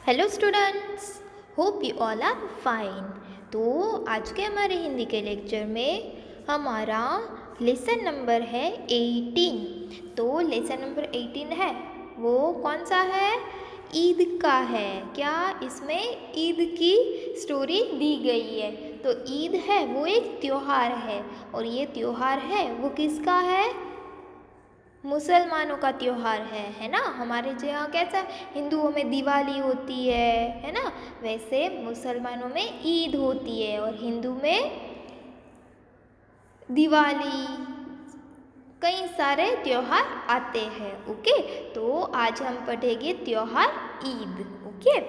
Hello students, hope you all are fine. तो आज के हमारे हिंदी के लेक्चर में हमारा लेसन नंबर है 18। तो लेसन नंबर 18 है वो कौन सा है? ईद का है। क्या इसमें ईद की स्टोरी दी गई है? तो ईद है वो एक त्योहार है, और ये त्योहार है वो किसका है? मुसलमानों का त्योहार है ना। हमारे यहाँ कैसा हिंदुओं में दिवाली होती है ना, वैसे मुसलमानों में ईद होती है और हिंदू में दिवाली, कई सारे त्योहार आते हैं। ओके, तो आज हम पढ़ेंगे त्योहार ईद। ओके,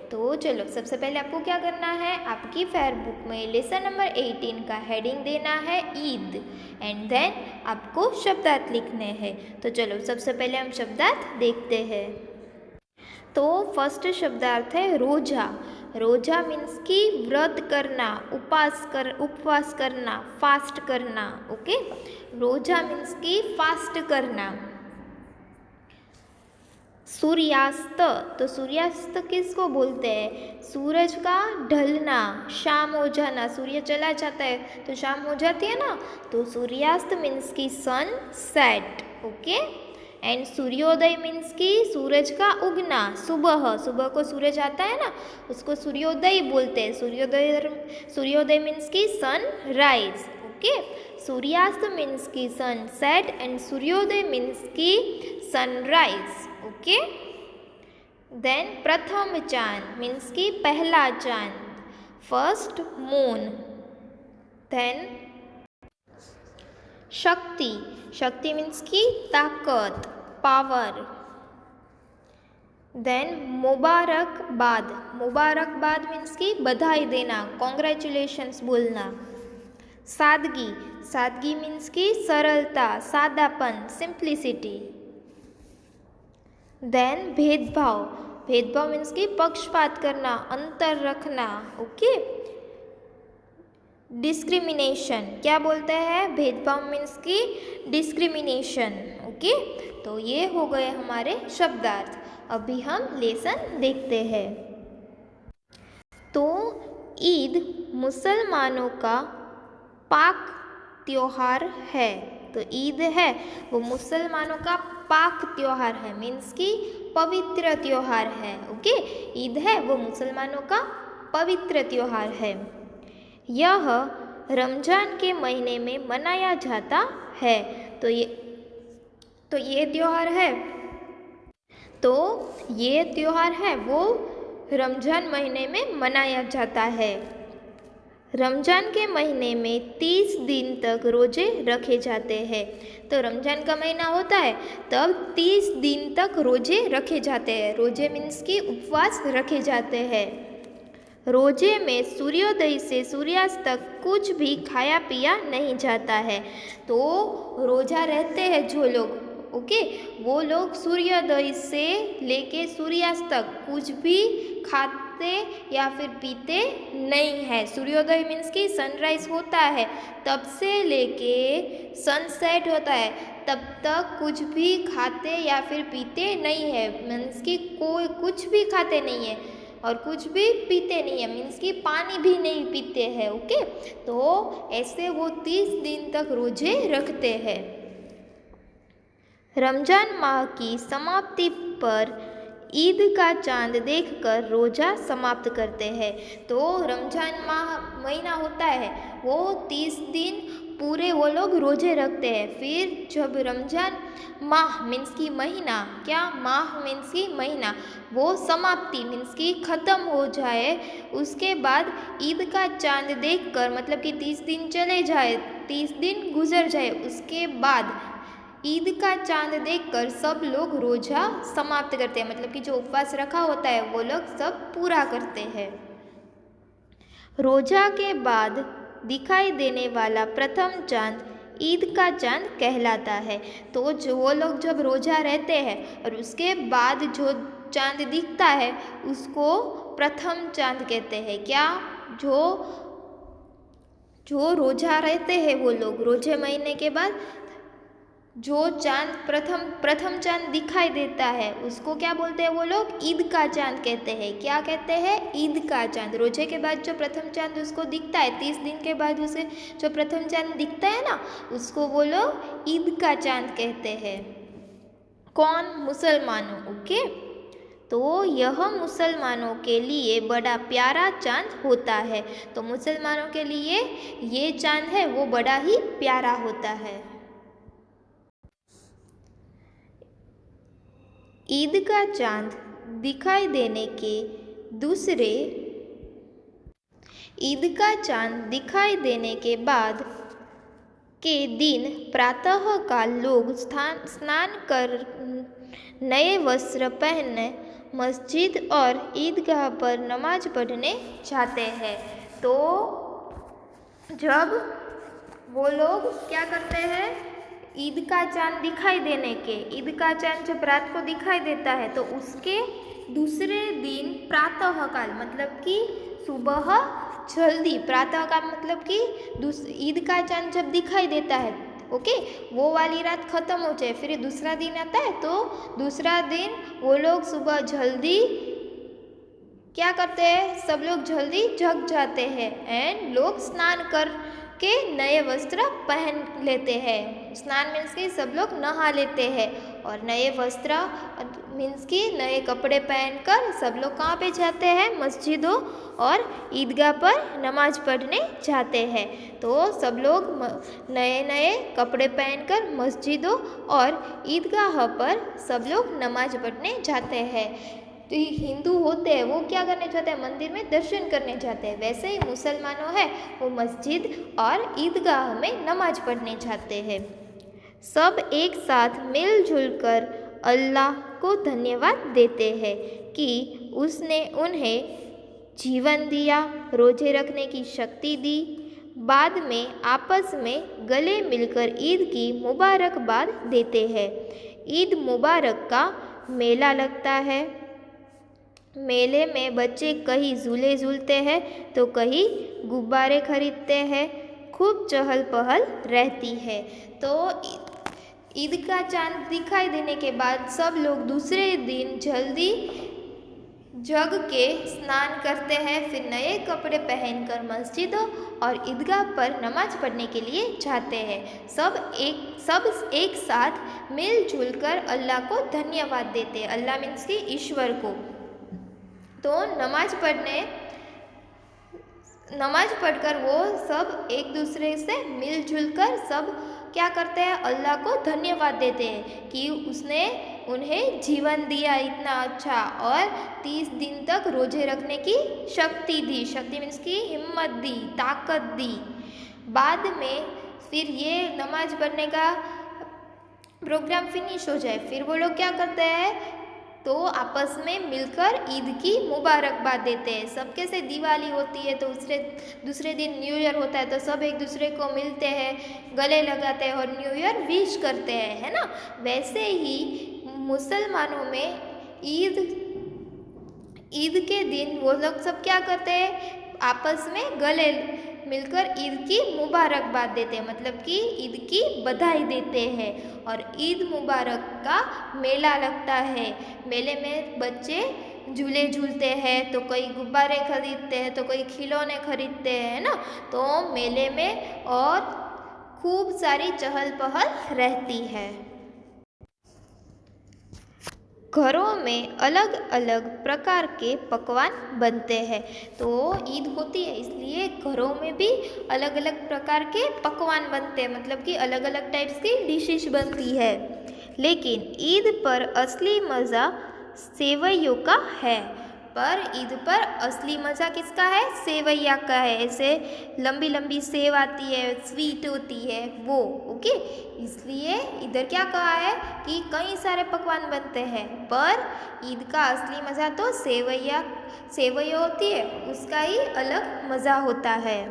तो चलो सबसे पहले आपको क्या करना है, आपकी फेयर बुक में लेसन नंबर 18 का हेडिंग देना है ईद, एंड देन आपको शब्दार्थ लिखने हैं। तो चलो सबसे पहले हम शब्दार्थ देखते हैं। तो फर्स्ट शब्दार्थ है रोजा। रोजा मीन्स कि व्रत करना, उपवास करना, फास्ट करना। ओके, रोजा मीन्स कि फास्ट करना। सूर्यास्त, तो सूर्यास्त किसको बोलते हैं? सूरज का ढलना, शाम हो जाना, सूर्य चला जाता है तो शाम हो जाती है ना, तो सूर्यास्त मीन्स की सन सेट। ओके, एंड सूर्योदय मीन्स कि सूरज का उगना, सुबह, सुबह को सूरज आता है ना, उसको सूर्योदय बोलते हैं। सूर्योदय मीन्स की सन राइज। ओके, सूर्यास्त मीन्स की सन सेट एंड सूर्योदय मीन्स की सनराइज। ओके, देन प्रथम चांद मीन्स की पहला चांद, फर्स्ट मून। देन शक्ति, शक्ति मीन्स की ताकत, पावर। देन मुबारकबाद, मुबारकबाद मीन्स की बधाई देना, कॉन्ग्रेचुलेशंस बोलना। सादगी, सादगी मीन्स की सरलता, सादापन, सिंप्लिसिटी। देन भेदभाव, भेदभाव मीन्स की पक्षपात करना, अंतर रखना। ओके, डिस्क्रिमिनेशन, क्या बोलते हैं? भेदभाव मीन्स की डिस्क्रिमिनेशन। ओके, तो ये हो गए हमारे शब्दार्थ। अभी हम लेसन देखते हैं। तो ईद मुसलमानों का पाक त्योहार है। तो ईद है वो मुसलमानों का पाक त्योहार है, मीन्स की पवित्र त्योहार है। ओके, ईद है वो मुसलमानों का पवित्र त्योहार है। यह रमजान के महीने में मनाया जाता है। तो ये त्योहार है, तो ये त्योहार है वो रमजान महीने में मनाया जाता है। रमजान के महीने में 30 दिन तक रोजे रखे जाते हैं। तो रमजान का महीना होता है तब 30 दिन तक रोजे रखे जाते हैं। रोजे मीन्स की उपवास रखे जाते हैं। रोजे में सूर्योदय से सूर्यास्त तक कुछ भी खाया पिया नहीं जाता है। तो रोजा रहते हैं जो लोग, ओके, वो लोग सूर्योदय से लेके सूर्यास्त तक कुछ भी खाते या फिर पीते नहीं है। सूर्योदय मीन्स कि सनराइज होता है तब से लेके सनसेट होता है तब तक कुछ भी खाते या फिर पीते नहीं है। मीन्स कि कोई कुछ भी खाते नहीं है और कुछ भी पीते नहीं है, मीन्स कि पानी भी नहीं पीते हैं। ओके, तो ऐसे वो 30 दिन तक रोजे रखते हैं। रमजान माह की समाप्ति पर ईद का चांद देखकर रोज़ा समाप्त करते हैं। तो रमजान माह महीना होता है वो 30 दिन पूरे वो लोग रोजे रखते हैं। फिर जब रमजान माह मीन्स की महीना, क्या माह मीन्स की महीना, वो समाप्ति मीन्स की ख़त्म हो जाए, उसके बाद ईद का चांद देखकर, मतलब कि 30 दिन चले जाए, 30 दिन गुजर जाए, उसके बाद ईद का चांद देखकर सब लोग रोज़ा समाप्त करते हैं। मतलब कि जो उपवास रखा होता है वो लोग सब पूरा करते हैं। रोज़ा के बाद दिखाई देने वाला प्रथम चांद ईद का चांद कहलाता है। तो जो वो लोग जब रोज़ा रहते हैं और उसके बाद जो चांद दिखता है उसको प्रथम चांद कहते हैं। क्या? जो रोज़ा रहते हैं वो लोग रोजे महीने के बाद जो चांद प्रथम चांद दिखाई देता है उसको क्या बोलते हैं वो लोग? ईद का चांद कहते हैं। क्या कहते हैं? ईद का चांद। रोजे के बाद जो प्रथम चांद उसको दिखता है, 30 दिन के बाद उसे जो प्रथम चांद दिखता है ना, उसको वो लोग ईद का चांद कहते हैं। कौन? मुसलमानों। ओके, तो यह मुसलमानों के लिए बड़ा प्यारा चांद होता है। तो मुसलमानों के लिए ये चांद है वो बड़ा ही प्यारा होता है। ईद का चांद दिखाई देने के दूसरे ईद का चांद दिखाई देने के बाद के दिन प्रातःकाल लोग स्नान कर नए वस्त्र पहनने मस्जिद और ईदगाह पर नमाज पढ़ने जाते हैं। तो जब वो लोग क्या करते हैं? ईद का चांद दिखाई देने के ईद का चांद जब रात को दिखाई देता है तो उसके दूसरे दिन प्रातःकाल मतलब कि सुबह जल्दी, प्रातःकाल मतलब कि ईद का चांद जब दिखाई देता है, ओके, वो वाली रात ख़त्म हो जाए, फिर दूसरा दिन आता है, तो दूसरा दिन वो लोग सुबह जल्दी क्या करते हैं? सब लोग जल्दी जग जाते हैं एंड लोग स्नान कर के नए वस्त्र पहन लेते हैं। स्नान मीन्स कि सब लोग नहा लेते हैं और नए वस्त्र मीन्स कि नए कपड़े पहनकर सब लोग कहाँ पे जाते हैं? मस्जिदों और ईदगाह पर नमाज पढ़ने जाते हैं। तो सब लोग नए नए कपड़े पहनकर मस्जिदों और ईदगाह पर सब लोग नमाज पढ़ने जाते हैं। तो ये हिंदू होते हैं वो क्या करने जाते हैं? मंदिर में दर्शन करने जाते हैं। वैसे ही मुसलमानों है वो मस्जिद और ईदगाह में नमाज पढ़ने जाते हैं। सब एक साथ मिलजुल कर अल्लाह को धन्यवाद देते हैं कि उसने उन्हें जीवन दिया, रोजे रखने की शक्ति दी। बाद में आपस में गले मिलकर ईद की मुबारकबाद देते हैं। ईद मुबारक का मेला लगता है। मेले में बच्चे कहीं झूले झूलते हैं तो कहीं गुब्बारे खरीदते हैं। खूब चहल पहल रहती है। तो ईद का चांद दिखाई देने के बाद सब लोग दूसरे दिन जल्दी जग के स्नान करते हैं, फिर नए कपड़े पहनकर मस्जिदों और ईदगाह पर नमाज पढ़ने के लिए जाते हैं। सब एक साथ मिलजुल कर अल्लाह को धन्यवाद देते हैं। अल्लाह मीन्स कि ईश्वर को। तो नमाज पढ़कर वो सब एक दूसरे से मिलजुल कर सब क्या करते हैं? अल्लाह को धन्यवाद देते हैं कि उसने उन्हें जीवन दिया इतना अच्छा और 30 दिन तक रोजे रखने की शक्ति दी। शक्ति मीन्स की हिम्मत दी, ताकत दी। बाद में फिर ये नमाज पढ़ने का प्रोग्राम फिनिश हो जाए, फिर वो लोग क्या करते हैं? तो आपस में मिलकर ईद की मुबारकबाद देते हैं। सबके से दिवाली होती है तो दूसरे दिन न्यू ईयर होता है तो सब एक दूसरे को मिलते हैं, गले लगाते हैं और न्यू ईयर विश करते हैं, है ना। वैसे ही मुसलमानों में ईद के दिन वो लोग सब क्या करते हैं? आपस में गले मिलकर ईद की मुबारकबाद देते हैं, मतलब कि ईद की बधाई देते हैं। और ईद मुबारक का मेला लगता है। मेले में बच्चे झूले झूलते हैं तो कोई गुब्बारे खरीदते हैं तो कोई खिलौने खरीदते हैं, ना। तो मेले में और खूब सारी चहल पहल रहती है। घरों में अलग अलग प्रकार के पकवान बनते हैं। तो ईद होती है इसलिए घरों में भी अलग अलग प्रकार के पकवान बनते हैं, मतलब कि अलग अलग टाइप्स की डिशेस बनती है। लेकिन ईद पर असली मज़ा सेवइयों का है। पर ईद पर असली मज़ा किसका है? सेवैया का है। ऐसे लंबी लंबी सेव आती है, स्वीट होती है वो, ओके। इसलिए इधर क्या कहा है कि कई सारे पकवान बनते हैं, पर ईद का असली मज़ा तो सेवैया होती है, उसका ही अलग मज़ा होता है।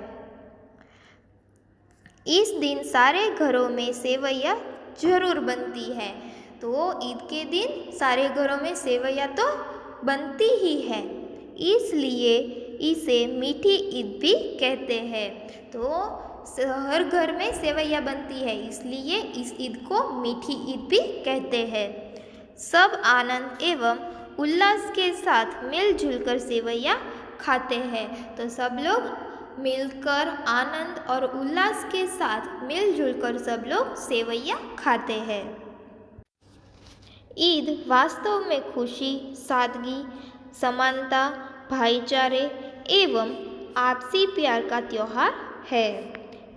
इस दिन सारे घरों में सेवैया ज़रूर बनती है। तो ईद के दिन सारे घरों में सेवैया तो बनती ही है, इसलिए इसे मीठी ईद भी कहते हैं। तो हर घर में सेवैयाँ बनती है, इसलिए इस ईद को मीठी ईद भी कहते हैं। सब आनंद एवं उल्लास के साथ मिलजुल कर सेवैयाँ खाते हैं। तो सब लोग मिलकर आनंद और उल्लास के साथ मिलजुल कर सब लोग सेवैयाँ खाते हैं। ईद वास्तव में खुशी, सादगी, समानता, भाईचारे एवं आपसी प्यार का त्यौहार है।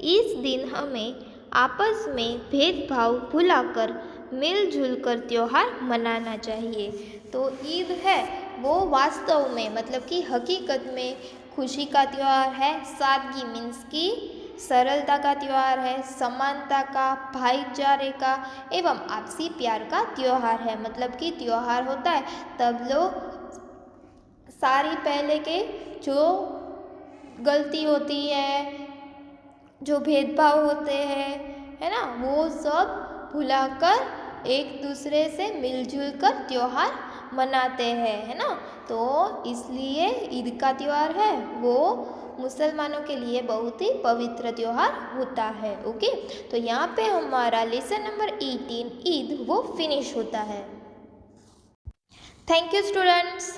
इस दिन हमें आपस में भेदभाव भुलाकर मिलजुल कर त्यौहार मनाना चाहिए। तो ईद है वो वास्तव में मतलब कि हकीकत में खुशी का त्यौहार है, सादगी मीन्स की सरलता का त्यौहार है, समानता का, भाईचारे का एवं आपसी प्यार का त्यौहार है। मतलब कि त्यौहार होता है तब लोग सारी पहले के जो गलती होती है, जो भेदभाव होते हैं, है ना, वो सब भुलाकर एक दूसरे से मिलजुल कर त्यौहार मनाते हैं, है ना। तो इसलिए ईद का त्यौहार है वो मुसलमानों के लिए बहुत ही पवित्र त्यौहार होता है। ओके, तो यहाँ पे हमारा लेसन नंबर 18 ईद वो फिनिश होता है। Thank you students.